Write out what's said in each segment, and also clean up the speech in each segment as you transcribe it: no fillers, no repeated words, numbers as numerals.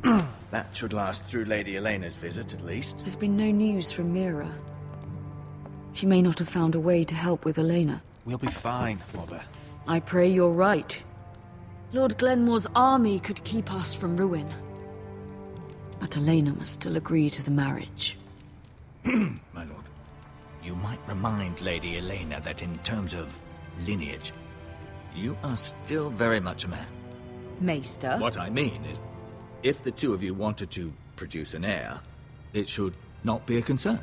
That should last through Lady Elena's visit, at least. There's been no news from Mira. She may not have found a way to help with Elena. We'll be fine, Mother. I pray you're right. Lord Glenmore's army could keep us from ruin. But Elena must still agree to the marriage. My lord, you might remind Lady Elena that in terms of lineage, you are still very much a man. Maester? What I mean is, if the two of you wanted to produce an heir, it should not be a concern.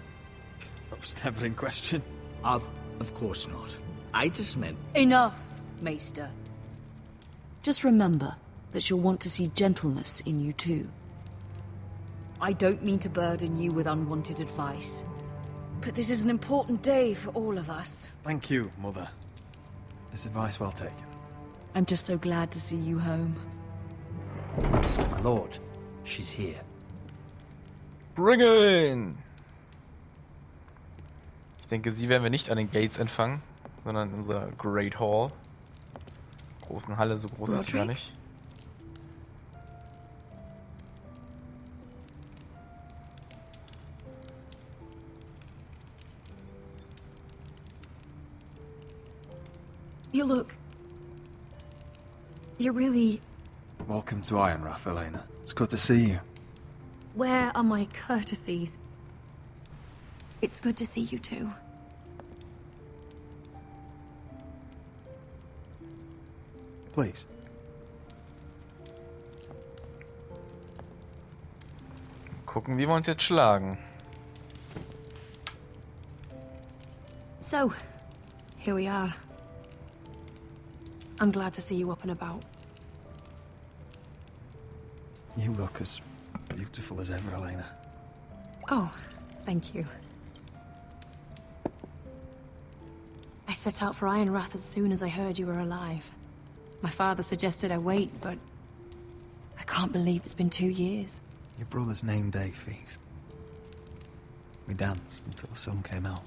That was never in question. Of course not. I just meant... Enough, Maester. Just remember that she'll want to see gentleness in you too. I don't mean to burden you with unwanted advice, but this is an important day for all of us. Thank you, Mother. This advice well taken. I'm just so glad to see you home. My lord, she's here. Bring her in! Ich denke, sie werden wir nicht an den Gates empfangen, sondern in unserer Great Hall. Großen Halle, so groß ist sie gar nicht. You look... You're really... Welcome to Ironrath, Elena. It's good to see you. Where are my courtesies? It's good to see you too. Please. Gucken, wie wir uns jetzt schlagen. So, here we are. I'm glad to see you up and about. You look as beautiful as ever, Elena. Oh, thank you. I set out for Ironrath as soon as I heard you were alive. My father suggested I wait, but I can't believe it's been 2 years. Your brother's name day feast. We danced until the sun came out.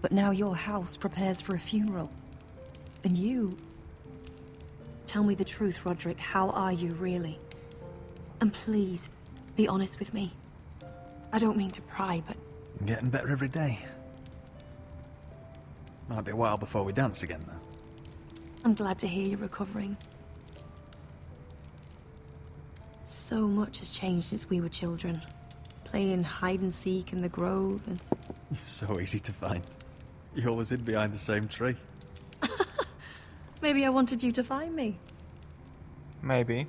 But now your house prepares for a funeral. And you... Tell me the truth, Roderick. How are you, really? And please, be honest with me. I don't mean to pry, but... I'm getting better every day. Might be a while before we dance again, though. I'm glad to hear you're recovering. So much has changed since we were children. Playing hide-and-seek in the grove and... You're so easy to find. You always hid behind the same tree. Maybe I wanted you to find me. Maybe.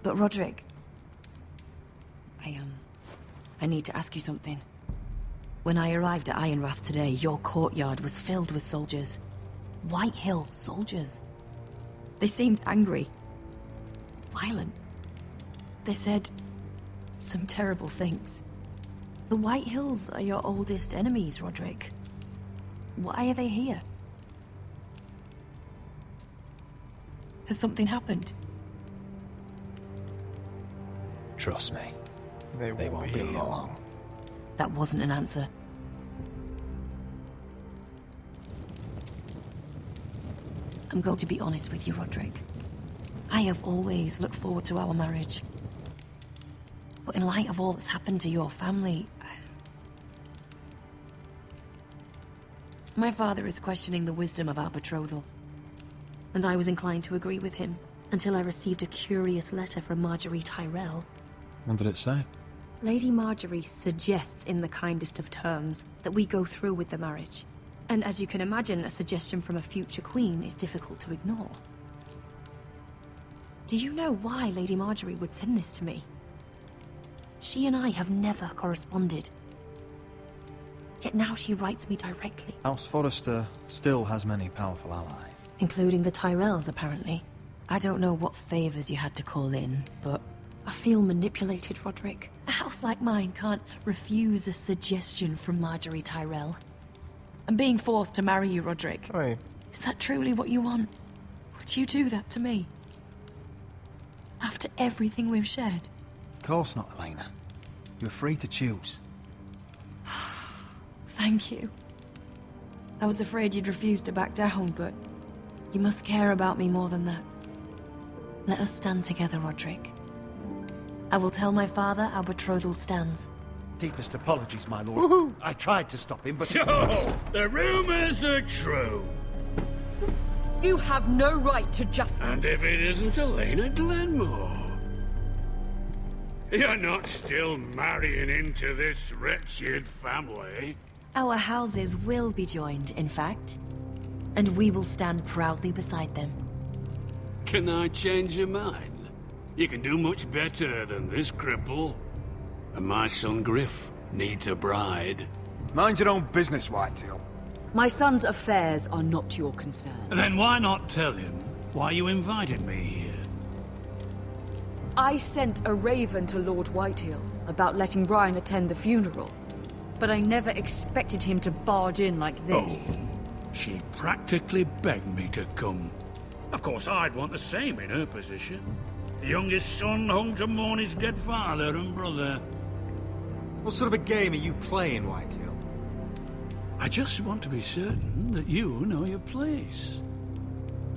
But Roderick... I need to ask you something. When I arrived at Ironrath today, your courtyard was filled with soldiers. White Hill soldiers. They seemed angry. Violent. They said... some terrible things. The White Hills are your oldest enemies, Roderick. Why are they here? Has something happened? Trust me, They won't be here long. That wasn't an answer. I'm going to be honest with you, Roderick. I have always looked forward to our marriage. But in light of all that's happened to your family... My father is questioning the wisdom of our betrothal. And I was inclined to agree with him, until I received a curious letter from Marjorie Tyrell. What did it say? Lady Marjorie suggests in the kindest of terms that we go through with the marriage. And as you can imagine, a suggestion from a future queen is difficult to ignore. Do you know why Lady Marjorie would send this to me? She and I have never corresponded. Yet now she writes me directly. House Forrester still has many powerful allies. Including the Tyrells, apparently. I don't know what favors you had to call in, but I feel manipulated, Roderick. A house like mine can't refuse a suggestion from Marjorie Tyrell. I'm being forced to marry you, Roderick. Oi. Is that truly what you want? Would you do that to me? After everything we've shared? Of course not, Elena. You're free to choose. Thank you. I was afraid you'd refuse to back down, but you must care about me more than that. Let us stand together, Roderick. I will tell my father our betrothal stands. Deepest apologies, my lord. I tried to stop him, but... So, the rumors are true. You have no right to just... And if it isn't Elena Glenmore? You're not still marrying into this wretched family? Our houses will be joined, in fact. And we will stand proudly beside them. Can I change your mind? You can do much better than this cripple. And my son Griff needs a bride. Mind your own business, Whitetail. My son's affairs are not your concern. Then why not tell him why you invited me here? I sent a raven to Lord Whitehill about letting Brian attend the funeral. But I never expected him to barge in like this. Oh, she practically begged me to come. Of course, I'd want the same in her position. The youngest son home to mourn his dead father and brother. What sort of a game are you playing, Whitetail? I just want to be certain that you know your place.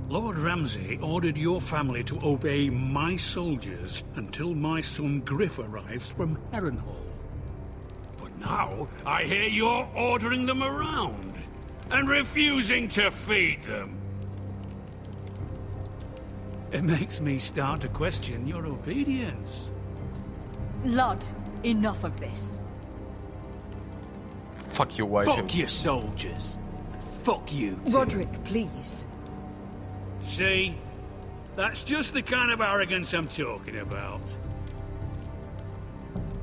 Lord Ramsay ordered your family to obey my soldiers until my son Griff arrives from Harrenhal. But now, I hear you're ordering them around and refusing to feed them. It makes me start to question your obedience. Lud, enough of this. Fuck you, Whitehill. Fuck your soldiers. And fuck you, too. Roderick, please. See? That's just the kind of arrogance I'm talking about.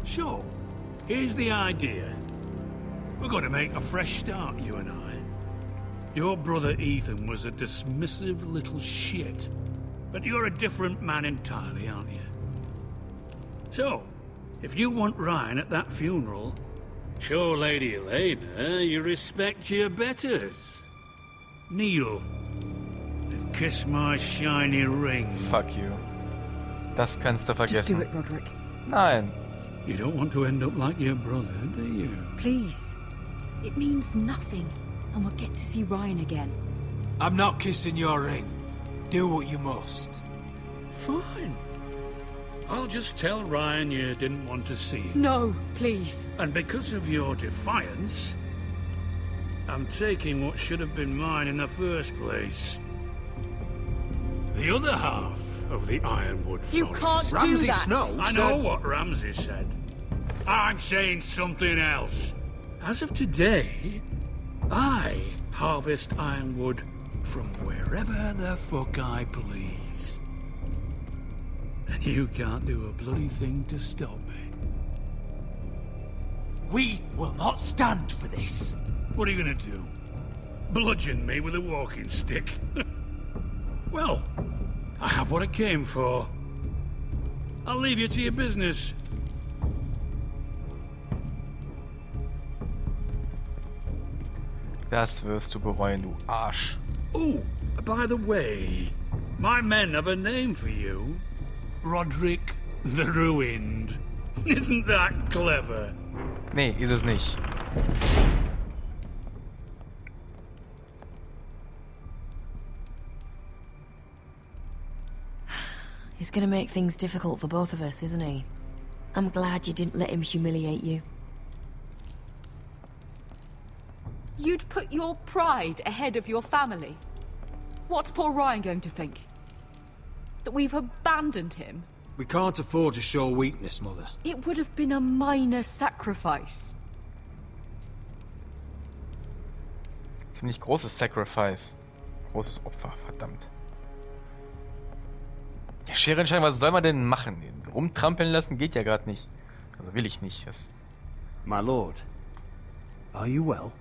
So, here's the idea. We're going to make a fresh start, you and I. Your brother Ethan was a dismissive little shit. But you're a different man entirely, aren't you? So, if you want Ryan at that funeral, show Lady Elena you respect your betters. Kneel and kiss my shiny ring. Fuck you. Das kannst du vergessen. Just do it, Roderick. Nein. You don't want to end up like your brother, do you? Please. It means nothing, and we'll get to see Ryan again. I'm not kissing your ring. Do what you must. Fine. I'll just tell Ryan you didn't want to see him. No, please. And because of your defiance, I'm taking what should have been mine in the first place. The other half of the Ironwood Forest. You can't do Ramsay that. Snow I know what Ramsay said. I'm saying something else. As of today, I harvest ironwood from wherever the fuck I please. And you can't do a bloody thing to stop me. We will not stand for this. What are you gonna do? Bludgeon me with a walking stick? Well, I have what I came for. I'll leave you to your business. Das wirst du bereuen, du Arsch. Oh, by the way, my men have a name for you. Roderick the Ruined. Isn't that clever? Nee, ist es nicht. He's gonna make things difficult for both of us, isn't he? I'm glad you didn't let him humiliate you. You'd put your pride ahead of your family. What's poor Ryan going to think? That we've abandoned him? We can't afford to show weakness, Mother. It would have been a minor sacrifice. Ziemlich großes Sacrifice. Großes Opfer, verdammt. Ja, Scherenschein, was soll man denn machen? Rumtrampeln lassen geht ja gerade nicht. Also will ich nicht. Das... My lord, are you well?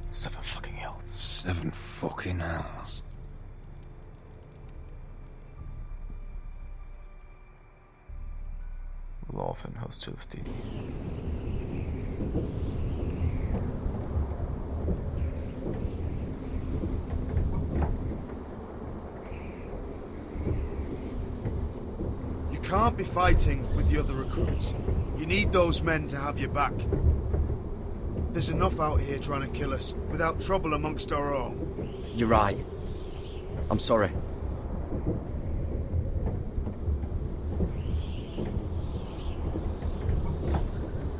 7 fucking hells. 7 fucking hells. Laufen, Hostility. You can't be fighting with the other recruits. You need those men to have your back. There's enough out here trying to kill us, without trouble amongst our own. You're right. I'm sorry.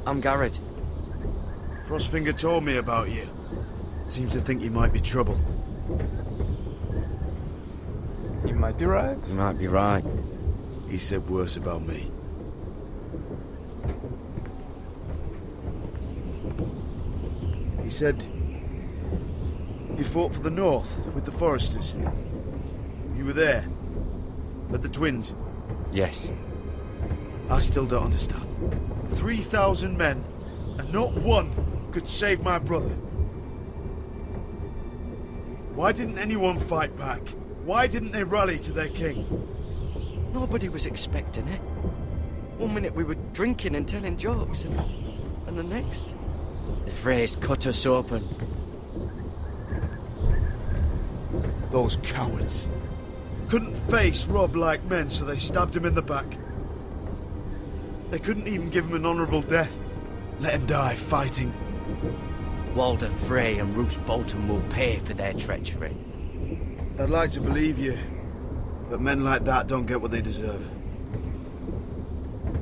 I'm Garrett. Frostfinger told me about you. Seems to think you might be trouble. You might be right. You might be right. He said worse about me. He said you fought for the North with the Foresters. You were there. At the Twins. Yes. I still don't understand. 3,000 men, and not one could save my brother. Why didn't anyone fight back? Why didn't they rally to their king? Nobody was expecting it. One minute we were drinking and telling jokes, and the next, the Freys cut us open. Those cowards. Couldn't face Rob like men, so they stabbed him in the back. They couldn't even give him an honourable death. Let him die fighting. Walder Frey and Roose Bolton will pay for their treachery. I'd like to believe you, but men like that don't get what they deserve.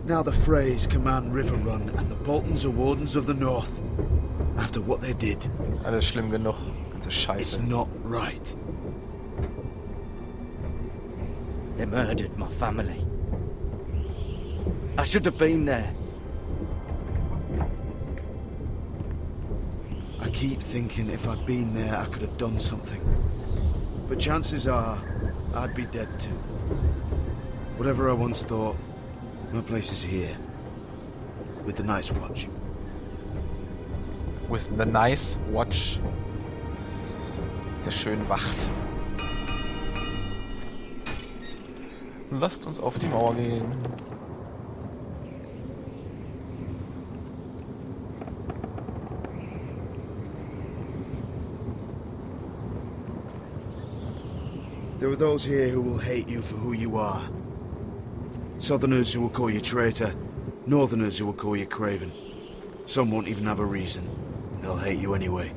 Now the Freys command Riverrun, and the Boltons are Wardens of the North. After what they did. Alles schlimm genug. Ganze Scheiße. It's not right. They murdered my family. I should have been there. I keep thinking if I'd been there, I could have done something. But chances are, I'd be dead too. Whatever I once thought, my place is here. With the Night's Watch. With the nice watch. Der schön wacht. Lasst uns auf die Mauer gehen. There are those here who will hate you for who you are. Southerners who will call you traitor. Northerners who will call you craven. Some won't even have a reason. They'll hate you anyway.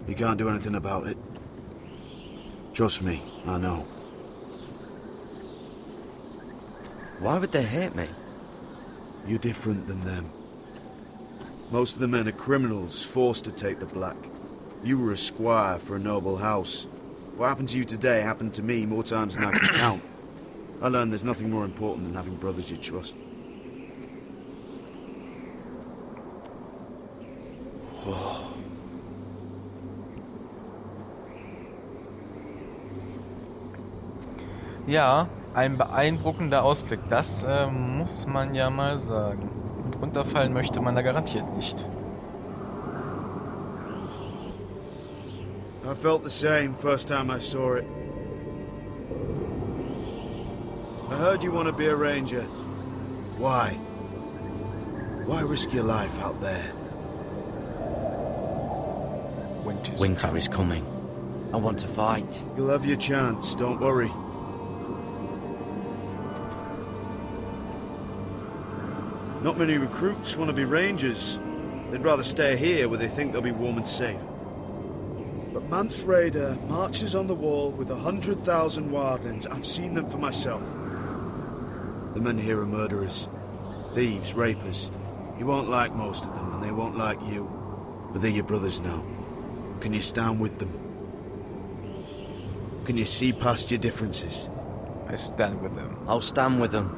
You can't do anything about it. Trust me, I know. Why would they hate me? You're different than them. Most of the men are criminals, forced to take the black. You were a squire for a noble house. What happened to you today happened to me more times than I can count. I learned there's nothing more important than having brothers you trust. Ja, ein beeindruckender Ausblick. Das muss man ja mal sagen. Und runterfallen möchte man da garantiert nicht. I felt the same first time I saw it. I heard you want to be a ranger. Why? Why risk your life out there? Winter is coming. I want to fight. You'll have your chance, don't worry. Not many recruits want to be rangers. They'd rather stay here where they think they'll be warm and safe. But Mance Raider marches on the wall with 100,000 wildlings. I've seen them for myself. The men here are murderers. Thieves, rapers. You won't like most of them, and they won't like you. But they're your brothers now. Can you stand with them? Can you see past your differences? I stand with them. I'll stand with them.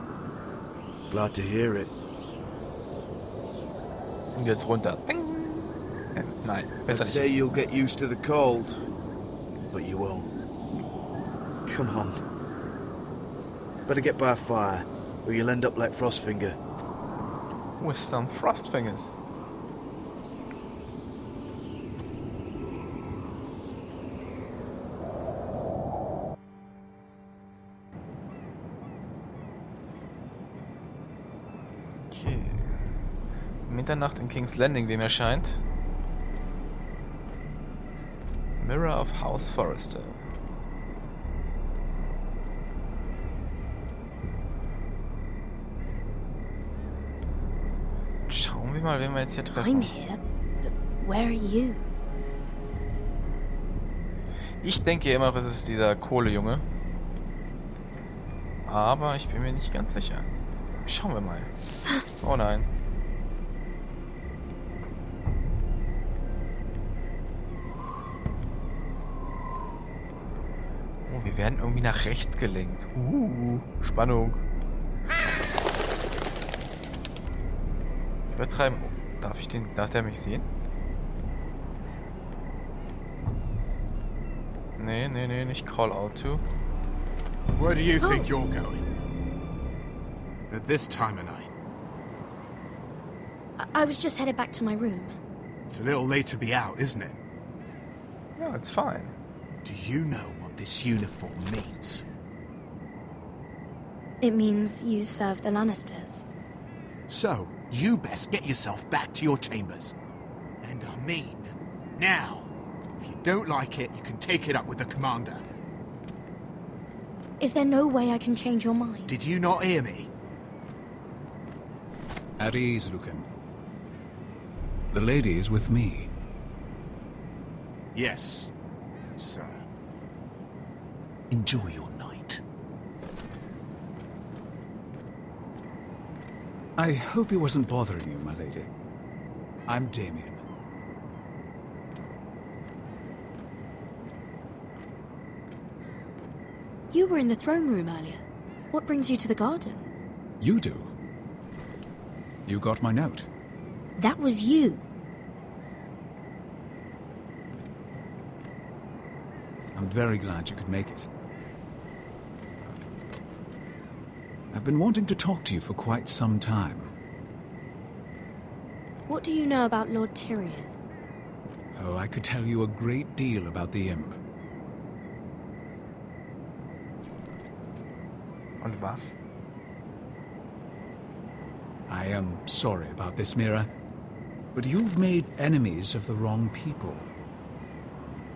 Glad to hear it. Und jetzt runter. Nein, besser I'd say nicht. you'll get used to the cold, but you won't. Come on. Better get by a fire, or you'll end up like Frostfinger. With some frost fingers. Okay. Mitternacht in King's Landing, wem erscheint? Mirror of House Forrester. Schauen wir mal, wen wir jetzt hier treffen. I'm here, but Where are you? Ich denke immer, es ist dieser Kohlejunge. Aber ich bin mir nicht ganz sicher. Schauen wir mal. Oh nein. Oh, wir werden irgendwie nach rechts gelenkt. Spannung. Übertreiben. Darf der mich sehen? Nee, nicht Call Out to. Where do you think you're going? At this time of night? I was just headed back to my room. It's a little late to be out, isn't it? No, it's fine. Do you know what this uniform means? It means you serve the Lannisters. So, you best get yourself back to your chambers. And I mean, now. If you don't like it, you can take it up with the commander. Is there no way I can change your mind? Did you not hear me? At ease, Lucan. The lady is with me. Yes, sir. Enjoy your night. I hope he wasn't bothering you, my lady. I'm Damien. You were in the throne room earlier. What brings you to the gardens? You do. You got my note. That was you. I'm very glad you could make it. I've been wanting to talk to you for quite some time. What do you know about Lord Tyrion? Oh, I could tell you a great deal about the imp. Und was? I am sorry about this, Mira, but you've made enemies of the wrong people.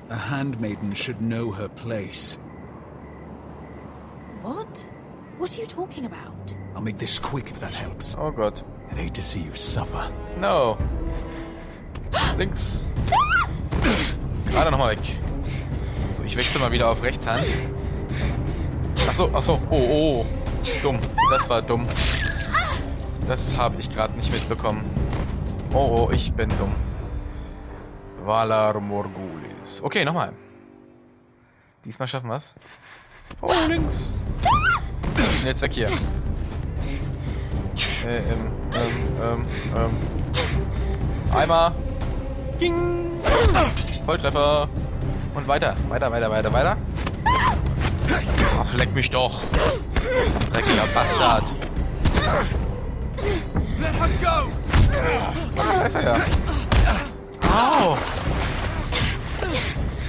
A handmaiden should know her place. What? What are you talking about? I'll make this quick if that helps. Oh Gott. I'd hate to see you suffer. No. Links. Gerade nochmal weg. So, ich wechsle mal wieder auf Rechtshand. Achso. Oh. Dumm. Das war dumm. Das habe ich gerade nicht mitbekommen. Oh, ich bin dumm. Valar Morghulis. Okay, nochmal. Diesmal schaffen wir es. Oh, links. Jetzt weg hier. Einmal. Ging. Volltreffer. Und weiter. Ach, leck mich doch. Dreckiger Bastard. Let her go! Da ist er ja. Au!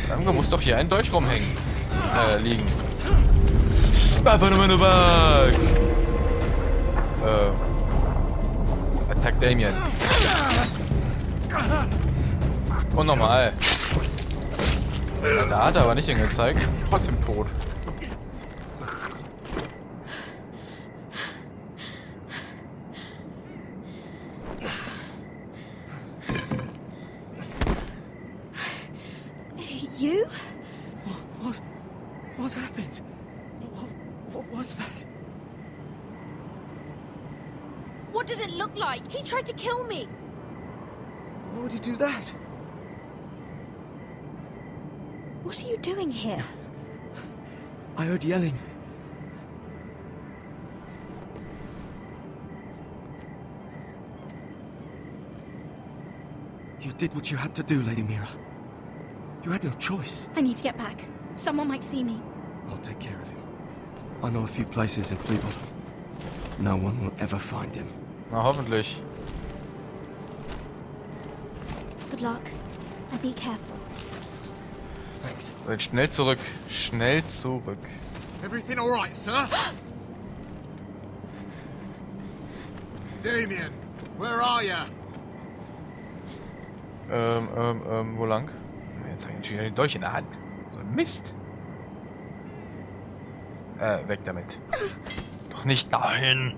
Danke, muss doch hier ein Dolch rumhängen. Liegen. Attack Damien. Und nochmal. Da hat er aber nicht hingezeigt. Trotzdem tot. You? What happened? What was that? What did it look like? He tried to kill me! Why would he do that? What are you doing here? I heard yelling. You did what you had to do, Lady Mira. You had no choice. I need to get back. Someone might see me. I'll take care of him. I know a few places in Fleetwood. No one will ever find him. Na, hoffentlich. Good luck. And be careful. Thanks. So, jetzt schnell zurück. Schnell zurück. Everything all right, sir? Damien, where are ya? Wo lang? Jetzt habe ich wieder den Dolch in der Hand. So ein Mist. Weg damit. Doch nicht dahin.